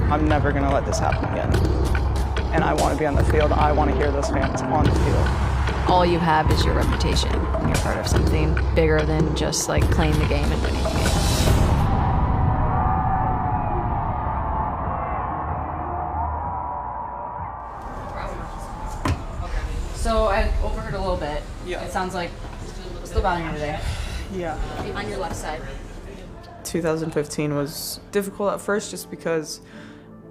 I'm never going to let this happen again. And I want to be on the field. I want to hear those fans on the field. All you have is your reputation. You're part of something bigger than just like playing the game and winning the game. So I overheard a little bit. Yeah. It sounds like still bothering you today. Yeah. On your left side. 2015 was difficult at first just because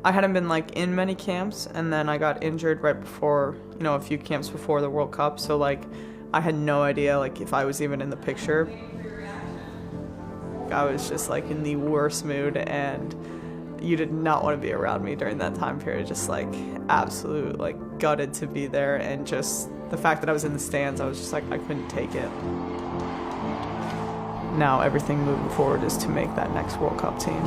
I hadn't been like in many camps, and then I got injured right before, a few camps before the World Cup. So like I had no idea like if I was even in the picture. I was just like in the worst mood, and you did not want to be around me during that time period. Just like absolute like gutted to be there, and just the fact that I was in the stands, I was just like I couldn't take it. Now everything moving forward is to make that next World Cup team.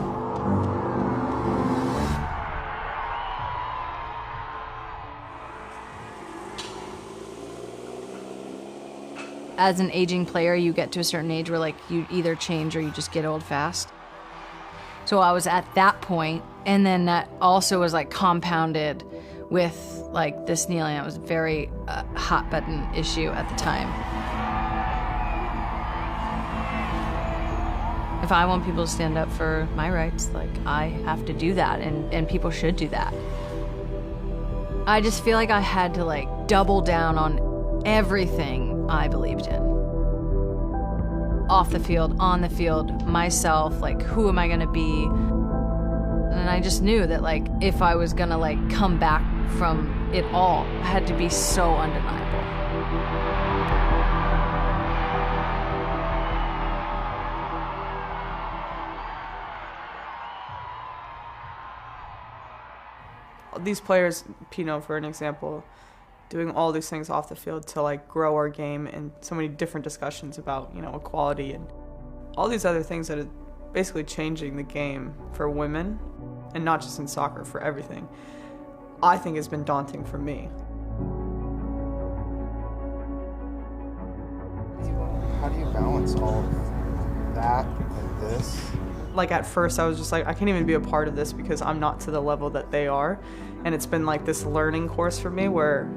As an aging player, you get to a certain age where like you either change or you just get old fast. So I was at that point, and then that also was like compounded with like this kneeling. It was a very hot button issue at the time. If I want people to stand up for my rights, like I have to do that, and people should do that. I just feel like I had to like double down on everything I believed in. Off the field, on the field, myself, like who am I gonna be? And I just knew that like if I was gonna like come back from it all, I had to be so undeniable. These players, Pino for an example, doing all these things off the field to like grow our game, and so many different discussions about, equality and all these other things that are basically changing the game for women, and not just in soccer, for everything, I think has been daunting for me. How do you balance all of that and this? Like at first I was just like, I can't even be a part of this because I'm not to the level that they are. And it's been like this learning course for me where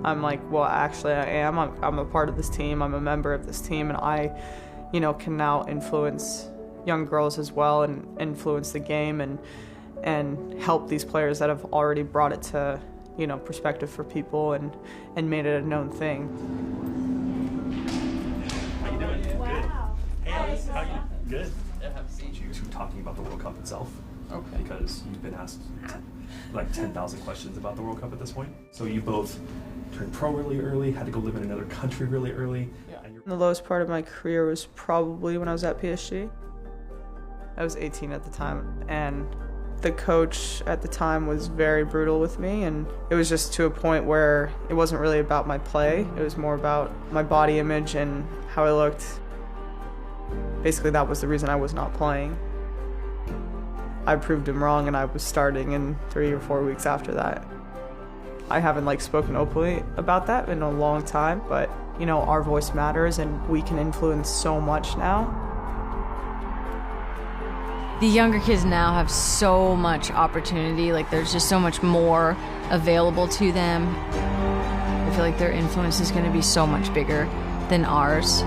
I'm like, well, actually I am. I'm a part of this team. I'm a member of this team. And I, can now influence young girls as well, and influence the game, and help these players that have already brought it to, perspective for people, and made it a known thing. How you doing? Wow. Good. Hey, Alice. How you? Good. You two talking about the World Cup itself. Okay. Because you've been asked like 10,000 questions about the World Cup at this point. So you both turned pro really early, had to go live in another country really early. Yeah. The lowest part of my career was probably when I was at PSG. I was 18 at the time, and the coach at the time was very brutal with me, and it was just to a point where it wasn't really about my play. It was more about my body image and how I looked. Basically, that was the reason I was not playing. I proved him wrong, and I was starting in 3 or 4 weeks after that. I haven't spoken openly about that in a long time, but our voice matters, and we can influence so much now. The younger kids now have so much opportunity, like there's just so much more available to them. I feel like their influence is going to be so much bigger than ours.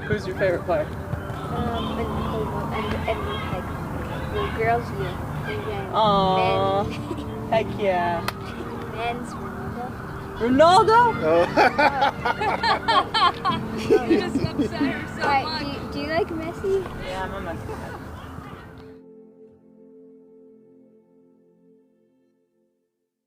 Who's your favorite player? The girls, yeah. Aww. Heck yeah. Men's Ronaldo. Ronaldo? You just upset her so much. Do you like Messi? Yeah, I'm a Messi fan.